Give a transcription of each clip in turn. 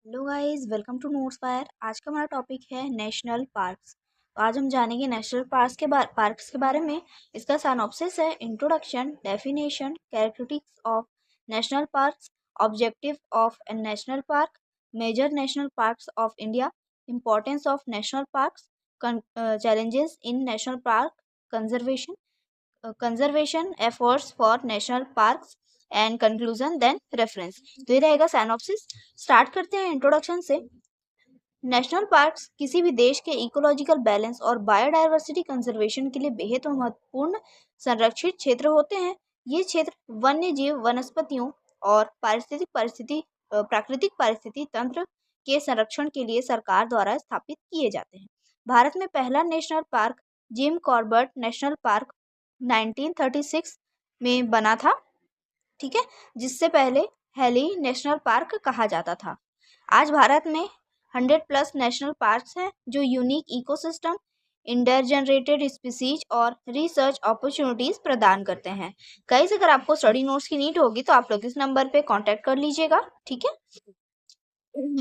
Hello guys, welcome to Notes Fire. आज का हमारा टॉपिक है नेशनल पार्क्स। तो आज हम जानेंगे नेशनल पार्क्स के बारे में। इसका सिनॉप्सिस है: introduction, definition, characteristics of national parks, objective of a national park, major national parks of India, importance of national parks, challenges in national park conservation, conservation efforts for national parks and conclusion then reference. तो ये रहेगा synopsis. Start करते हैं introduction से। National parks किसी भी देश के इकोलॉजिकल बैलेंस और बायोडायवर्सिटी कंजर्वेशन के लिए बेहद महत्वपूर्ण संरक्षित क्षेत्र होते हैं। ये क्षेत्र वन्य जीव, वनस्पतियों और प्राकृतिक परिस्थिति तंत्र के संरक्षण के लिए सरकार द्वारा स्थापित किए जाते हैं। भारत में पहला national park Jim Corbett national park 1936 में बना था, ठीक है, जिससे पहले हेली नेशनल पार्क कहा जाता था। आज भारत में 100+ नेशनल पार्क्स हैं जो यूनिक इकोसिस्टम, इंडरजनरेटेड स्पीसीज और रिसर्च अपॉर्चुनिटीज प्रदान करते हैं। गाइस, अगर आपको स्टडी नोट्स की नीड होगी तो आप लोग इस नंबर पे कांटेक्ट कर लीजिएगा, ठीक है।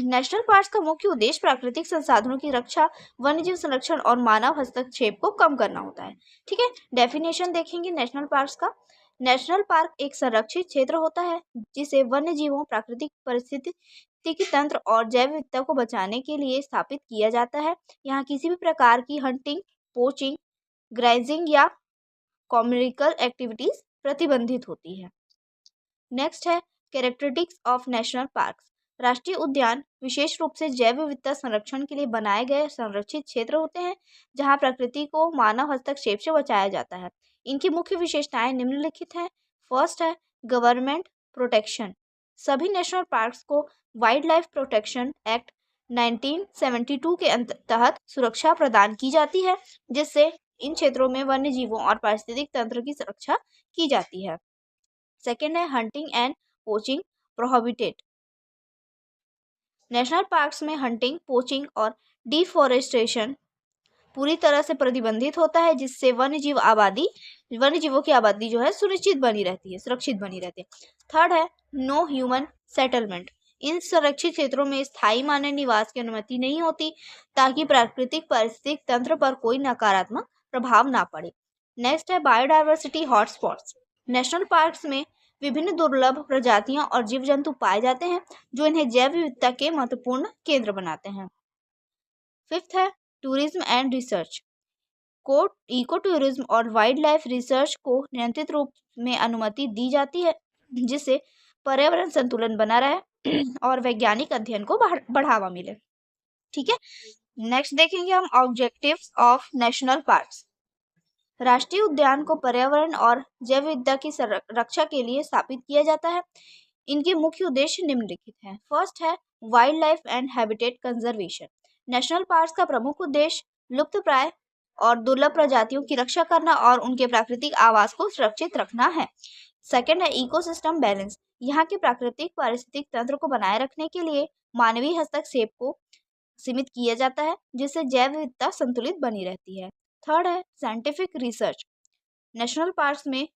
नेशनल पार्क्स का मुख्य उद्देश्य प्राकृतिक संसाधनों की रक्षा, वन्यजीव संरक्षण और मानव हस्तक्षेप को कम करना होता है, ठीक है। डेफिनेशन देखेंगे नेशनल पार्क्स का। नेशनल पार्क एक संरक्षित क्षेत्र होता है जिसे वन्य जीवों, प्राकृतिक परिस्थितिकी तंत्र और जैव विविधता को बचाने के लिए स्थापित किया जाता है। यहाँ किसी भी प्रकार की हंटिंग, पोचिंग, ग्राइजिंग या कॉमर्शियल एक्टिविटीज प्रतिबंधित होती है। नेक्स्ट है कैरेक्टरिस्टिक्स ऑफ नेशनल पार्क्स। राष्ट्रीय उद्यान विशेष रूप से जैव विविधता संरक्षण के लिए बनाए गए संरक्षित क्षेत्र होते हैं जहां प्रकृति को मानव हस्तक्षेप से बचाया जाता है। इनकी मुख्य विशेषताएं निम्नलिखित हैं। फर्स्ट है गवर्नमेंट प्रोटेक्शन। सभी नेशनल पार्क्स को वाइल्ड लाइफ प्रोटेक्शन एक्ट 1972 के तहत सुरक्षा प्रदान की जाती है, जिससे इन क्षेत्रों में वन्य जीवों और पारिस्थितिक तंत्र की सुरक्षा की जाती है। सेकेंड है hunting and poaching prohibited. National parks में हंटिंग, पोचिंग और डिफॉरेस्टेशन पूरी तरह से प्रतिबंधित होता है, जिससे वन्य जीवों की आबादी जो है सुरक्षित बनी रहती है। थर्ड है नो ह्यूमन सेटलमेंट। इन संरक्षित क्षेत्रों में स्थायी मानव निवास की अनुमति नहीं होती ताकि प्राकृतिक पारिस्थितिक तंत्र पर कोई नकारात्मक प्रभाव ना पड़े। नेक्स्ट है बायोडायवर्सिटी हॉटस्पॉट्स। नेशनल पार्क्स में विभिन्न दुर्लभ प्रजातियां और जीव जंतु पाए जाते हैं जो इन्हें जैव विविधता के महत्वपूर्ण केंद्र बनाते हैं। फिफ्थ है tourism and research. Eco tourism और वाइल्ड लाइफ रिसर्च को नियंत्रित रूप में अनुमति दी जाती है, जिससे पर्यावरण संतुलन बना रहे और वैज्ञानिक अध्ययन को बढ़ावा मिले, ठीक है। नेक्स्ट देखेंगे हम ऑब्जेक्टिव्स ऑफ नेशनल पार्क्स। राष्ट्रीय उद्यान को पर्यावरण और जैव विविधता की रक्षा के लिए स्थापित किया जाता है। इनके मुख्य उद्देश्य निम्नलिखित हैं। फर्स्ट है wild life and habitat conservation. National parks का प्रमुख उद्देश्य लुप्तप्राय और दुर्लभ प्रजातियों की रक्षा करना और उनके प्राकृतिक आवास को सुरक्षित रखना है। सेकेंड है इकोसिस्टम बैलेंस। यहाँ के प्राकृतिक पारिस्थितिक तंत्र को बनाए रखने के लिए मानवीय हस्तक्षेप को सीमित किया जाता है, जिससे जैव विविधता संतुलित बनी रहती है। थर्ड है साइंटिफिक रिसर्च। नेशनल पार्क्स में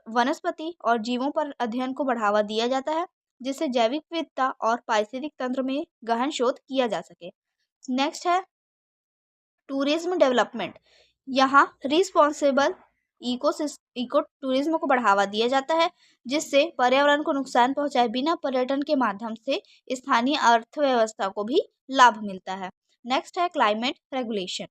वनस्पति और जीवों पर अध्ययन को बढ़ावा दिया जाता है, जिससे जैविक विविधता और पारिस्थितिक तंत्र में गहन शोध किया जा सके। नेक्स्ट है टूरिज्म डेवलपमेंट। यहाँ रिस्पॉन्सिबल इको टूरिज्म को बढ़ावा दिया जाता है, जिससे पर्यावरण को नुकसान पहुंचाए बिना पर्यटन के माध्यम से स्थानीय अर्थव्यवस्था को भी लाभ मिलता है। नेक्स्ट है climate regulation.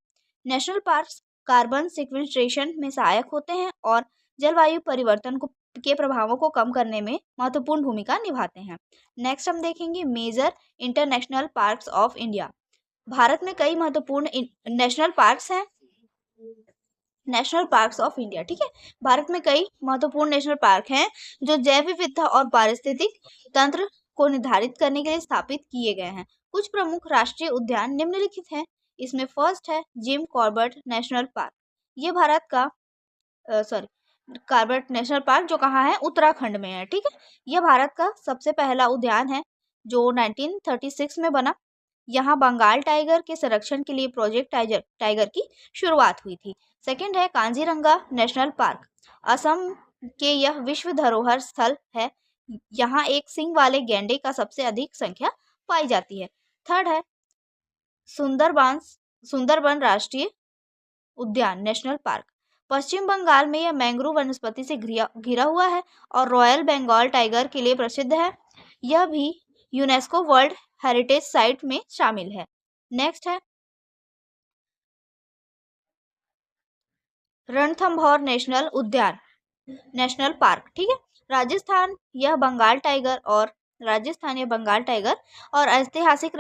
National parks carbon sequestration में सहायक होते हैं और जलवायु परिवर्तन के प्रभावों को कम करने में महत्वपूर्ण भूमिका निभाते हैं। नेक्स्ट हम देखेंगे major international parks of India. Bharat में कई महत्वपूर्ण नेशनल पार्क्स हैं। नेशनल पार्क्स ऑफ इंडिया, ठीक है। भारत में कई महत्वपूर्ण नेशनल पार्क हैं जो जैव विविधता और पारिस्थितिक तंत्र को निर्धारित करने के लिए स्थापित किए गए हैं। कुछ प्रमुख राष्ट्रीय उद्यान निम्नलिखित हैं। इसमें फर्स्ट है जिम कॉर्बेट नेशनल पार्क। ये भारत का कॉर्बेट नेशनल पार्क जो कहाँ है, उत्तराखंड में है, ठीक है। यह भारत का सबसे पहला उद्यान है जो 1936 में बना। यहाँ बंगाल टाइगर के संरक्षण के लिए प्रोजेक्ट टाइगर की शुरुआत हुई थी। सेकंड है कांजीरंगा नेशनल पार्क। असम के यह विश्व धरोहर स्थल है। यहाँ एक सींग वाले गैंडे का सबसे अधिक संख्या पाई जाती है। थर्ड है सुंदरबन राष्ट्रीय उद्यान नेशनल पार्क। पश्चिम बंगाल में यह मैंग्रोव वनस्पति से घिरा हुआ है और रॉयल बंगाल टाइगर के लिए प्रसिद्ध है। यह भी यूनेस्को वर्ल्ड हेरिटेज साइट में शामिल है। नेक्स्ट है रणथंभौर नेशनल उद्यान नेशनल पार्क। ठीक है, राजस्थान यह बंगाल टाइगर और ऐतिहासिक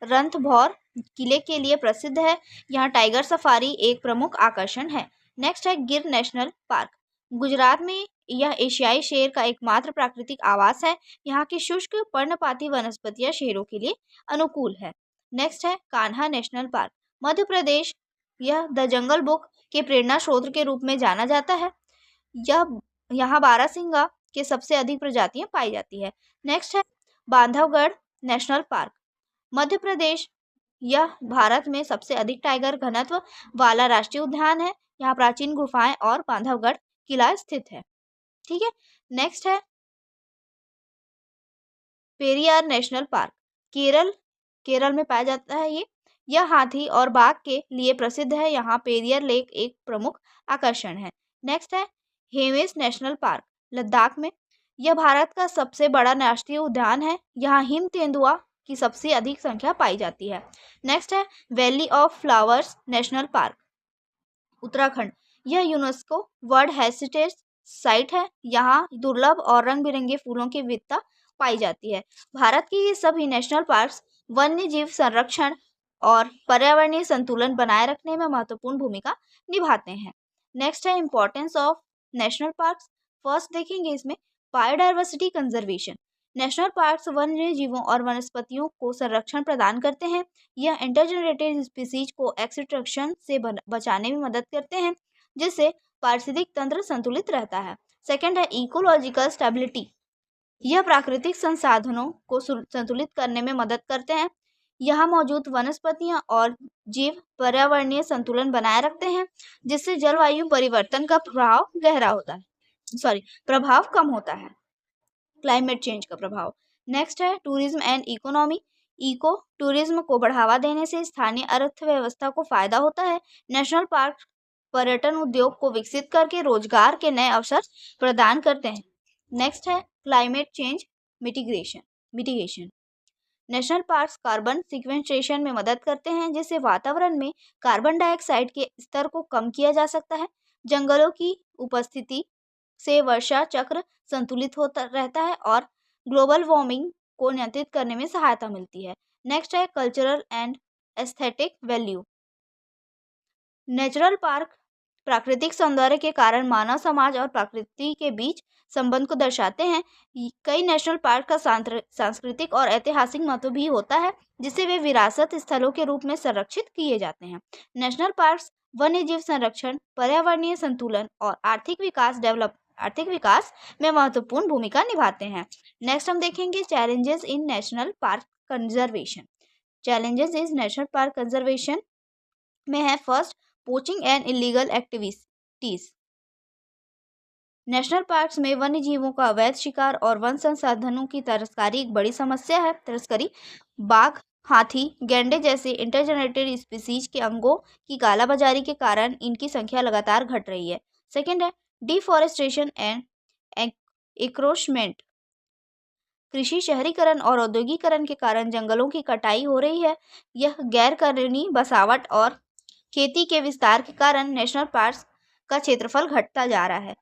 रणथंभौर किले के लिए प्रसिद्ध है। यहाँ टाइगर सफारी एक प्रमुख आकर्षण है। नेक्स्ट है गिर नेशनल पार्क। गुजरात में यह एशियाई शेर का एकमात्र प्राकृतिक आवास है। यहाँ की शुष्क पर्णपाती वनस्पतियां शेरों के लिए अनुकूल है। नेक्स्ट है कान्हा नेशनल पार्क। मध्य प्रदेश यह द जंगल बुक के प्रेरणा स्रोत के रूप में जाना जाता है। यहाँ बारहसिंगा के सबसे अधिक प्रजातियां पाई जाती है। नेक्स्ट है बांधवगढ़ नेशनल पार्क। मध्य प्रदेश यह भारत में सबसे अधिक टाइगर घनत्व वाला राष्ट्रीय उद्यान है। यहाँ प्राचीन गुफाएं और बांधवगढ़ किला स्थित है। ठीक है, नेक्स्ट है पेरियार नेशनल पार्क। केरल में पाया जाता है। यह हाथी और बाघ के लिए प्रसिद्ध है। यहाँ पेरियार लेक एक प्रमुख आकर्षण है। नेक्स्ट है हेवेस नेशनल पार्क लद्दाख में। यह भारत का सबसे बड़ा राष्ट्रीय उद्यान है। यहाँ हिम तेंदुआ की सबसे अधिक संख्या पाई जाती है। नेक्स्ट है valley of flowers national park Uttarakhand. यह यूनेस्को वर्ल्ड हेरिटेज साइट है। यहाँ दुर्लभ और रंग बिरंगे फूलों की विविधता पाई जाती है। भारत के ये सभी नेशनल पार्क्स वन्य जीव संरक्षण और पर्यावरणीय संतुलन बनाए रखने में महत्वपूर्ण भूमिका निभाते हैं। नेक्स्ट है importance of national parks. First देखेंगे इसमें बायोडायवर्सिटी कंजर्वेशन। नेशनल पार्क्स वन्य जीवों और वनस्पतियों को संरक्षण प्रदान करते हैं। यह इंटरजेनरेटेड स्पीसीज को एक्सट्रैक्शन से बचाने में मदद करते हैं, जिससे पारिस्थितिक तंत्र संतुलित रहता है। सेकंड है इकोलॉजिकल स्टेबिलिटी। यह प्राकृतिक संसाधनों को संतुलित करने में मदद करते हैं। यहाँ मौजूद वनस्पतियां और जीव पर्यावरणीय संतुलन बनाए रखते हैं, जिससे जलवायु परिवर्तन का प्रभाव कम होता है। क्लाइमेट चेंज का प्रभाव। नेक्स्ट है tourism and economy. Eco tourism को बढ़ावा देने से स्थानीय अर्थव्यवस्था को फायदा होता है। नेशनल पार्क पर्यटन उद्योग को विकसित करके रोजगार के नए अवसर प्रदान करते हैं। नेक्स्ट है climate change mitigation. National parks carbon sequestration में मदद करते हैं, जिससे वातावरण में कार्बन डाइऑक्साइड के स्तर को कम किया जा सकता है। जंगलों की उपस्थिति से वर्षा चक्र संतुलित होता रहता है और ग्लोबल वार्मिंग को नियंत्रित करने में सहायता मिलती है। नेक्स्ट है cultural and aesthetic value. Natural park प्राकृतिक सौंदर्य के कारण मानव समाज और प्रकृति के बीच संबंध को दर्शाते हैं। कई नेशनल पार्क का सांस्कृतिक और ऐतिहासिक महत्व भी होता है, जिसे वे विरासत स्थलों के रूप में संरक्षित किए जाते हैं। नेशनल पार्क्स वन्य जीव संरक्षण, पर्यावरणीय संतुलन और आर्थिक विकास में महत्वपूर्ण भूमिका निभाते हैं। नेक्स्ट हम देखेंगे challenges in national park conservation. Challenges is national park conservation में है first poaching and illegal activities. National parks में वन्य जीवों का अवैध शिकार और वन संसाधनों की तस्करी एक बड़ी समस्या है। बाघ, हाथी, गैंडे जैसे इंटरजेनेटेड स्पीसीज के अंगों की कालाबाजारी के कारण इनकी संख्या लगातार घट रही है। सेकेंड है डिफॉरेस्टेशन एंड एंक्रोचमेंट। कृषि शहरीकरण और औद्योगिकरण के कारण जंगलों की कटाई हो रही है। यह गैर कानूनी बसावट और खेती के विस्तार के कारण नेशनल पार्क्स का क्षेत्रफल घटता जा रहा है।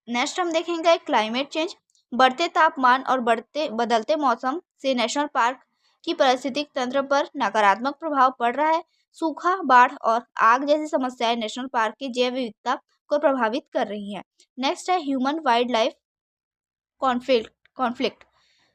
नेक्स्ट हम देखेंगे क्लाइमेट चेंज। बढ़ते तापमान और बदलते मौसम से नेशनल पार्क की पारिस्थितिक तंत्र पर नकारात्मक प्रभाव पड़ रहा है। सूखा, बाढ़ और आग जैसी समस्याएं नेशनल पार्क की जैव विविधता को प्रभावित कर रही हैं। नेक्स्ट है ह्यूमन वाइल्ड लाइफ कॉन्फ्लिक्ट।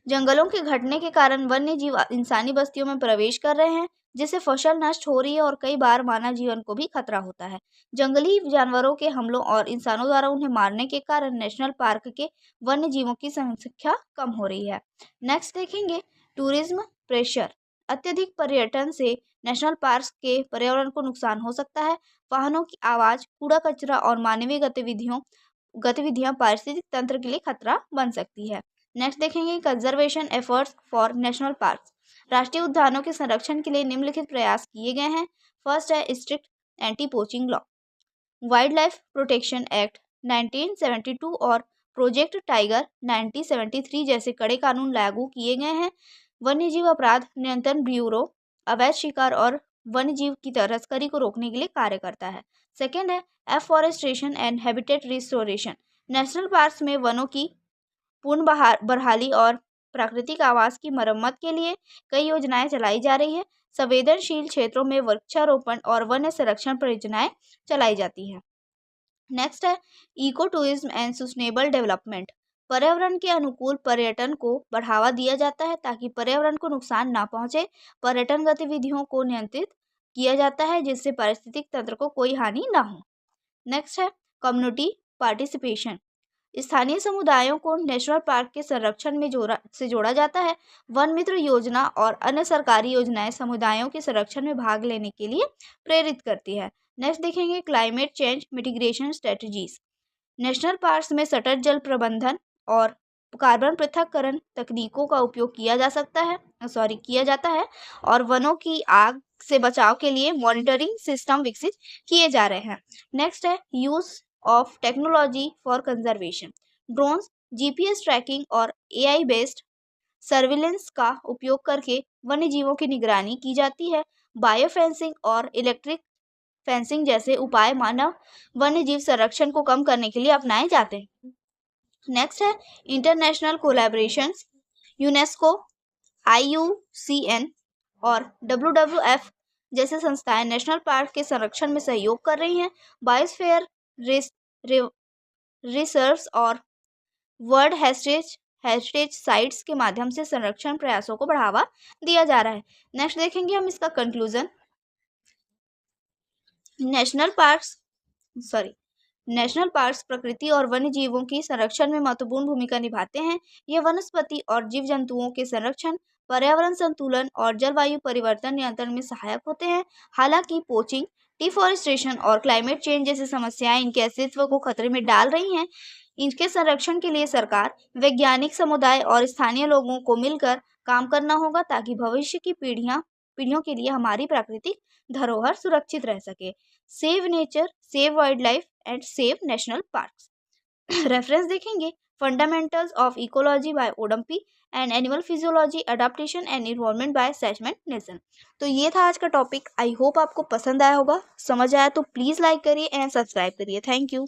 जंगलों के घटने के कारण वन्य जीव इंसानी बस्तियों में प्रवेश कर रहे हैं, जिससे फसल नष्ट हो रही है और कई बार मानव जीवन को भी खतरा होता है। जंगली जानवरों के हमलों और इंसानों द्वारा उन्हें मारने के कारण नेशनल पार्क के वन्य जीवों की संख्या कम हो रही है। नेक्स्ट देखेंगे टूरिज्म प्रेशर। अत्यधिक पर्यटन से नेशनल पार्क के पर्यावरण को नुकसान हो सकता है। वाहनों की आवाज, कूड़ा कचरा और मानवीय गतिविधियां पारिस्थितिक तंत्र के लिए खतरा बन सकती है। नेक्स्ट देखेंगे conservation efforts for national park. राष्ट्रीय उद्यानों के संरक्षण के लिए निम्नलिखित प्रयास किए गए हैं। फर्स्ट है strict anti poaching law. Wild life protection act 1972 और प्रोजेक्ट टाइगर 1973 जैसे कड़े कानून लागू किए गए हैं। वन्यजीव अपराध नियंत्रण ब्यूरो अवैध शिकार और वन्यजीव की तस्करी को रोकने के लिए कार्य करता है। सेकेंड है afforestation and habitat restoration. National parks में वनों की पूर्ण बहाली और प्राकृतिक आवास की मरम्मत के लिए कई योजनाएं चलाई जा रही है। संवेदनशील क्षेत्रों में वृक्षारोपण और वन्य संरक्षण परियोजनाएं चलाई जाती हैं। नेक्स्ट है eco tourism and sustainable development. पर्यावरण के अनुकूल पर्यटन को बढ़ावा दिया जाता है ताकि पर्यावरण को नुकसान ना पहुंचे। पर्यटन गतिविधियों को नियंत्रित किया जाता है जिससे पारिस्थितिक तंत्र को कोई हानि ना हो। नेक्स्ट है कम्युनिटी पार्टिसिपेशन। स्थानीय समुदायों को नेशनल पार्क के संरक्षण में जोड़ा जाता है। वन मित्र योजना और अन्य सरकारी योजनाएं समुदायों के संरक्षण में भाग लेने के लिए प्रेरित करती है। नेक्स्ट देखेंगे climate change mitigation strategies. National parks में सतत जल प्रबंधन और कार्बन पृथक्करण तकनीकों का उपयोग किया जाता है और वनों की आग से बचाव के लिए मॉनिटरिंग सिस्टम विकसित किए जा रहे हैं। नेक्स्ट है use of technology for conservation. Drones, GPS tracking और एआई बेस्ड सर्विलेंस का उपयोग करके वन्य जीवों की निगरानी की जाती है। बायो फेंसिंग और इलेक्ट्रिक फेंसिंग जैसे उपाय मानव वन्य जीव संरक्षण को कम करने के लिए अपनाए जाते हैं। नेक्स्ट है इंटरनेशनल कोलैबोरेशंस। यूनेस्को, IUCN और WWF जैसे संस्थाएं नेशनल पार्क के संरक्षण में सहयोग कर रही हैं। बायोस्फीयर रिसर्च और वर्ल्ड हेरिटेज साइट्स के माध्यम से संरक्षण प्रयासों को बढ़ावा दिया जा रहा है। नेक्स्ट देखेंगे हम इसका कंक्लूजन। नेशनल पार्क्स प्रकृति और वन्य जीवों की संरक्षण में महत्वपूर्ण भूमिका निभाते हैं। ये वनस्पति और जीव जंतुओं के संरक्षण, पर्यावरण संतुलन और जलवायु परिवर्तन नियंत्रण में सहायक होते हैं। हालांकि पोचिंग, डिफॉरेस्टेशन और क्लाइमेट चेंज जैसी समस्याएं इनके अस्तित्व को खतरे में डाल रही हैं। इनके संरक्षण के लिए सरकार, वैज्ञानिक समुदाय और स्थानीय लोगों को मिलकर काम करना होगा ताकि भविष्य की पीढ़ियों के लिए हमारी प्राकृतिक धरोहर सुरक्षित रह सके। Save nature, save wild life and save national parks. Reference देखेंगे fundamentals of ecology by Odum and animal physiology adaptation and involvement by Schmidt Nielsen. तो ये था आज का टॉपिक। आई होप आपको पसंद आया होगा। समझ आया तो प्लीज़ लाइक करिए एंड सब्सक्राइब करिए। Thank you.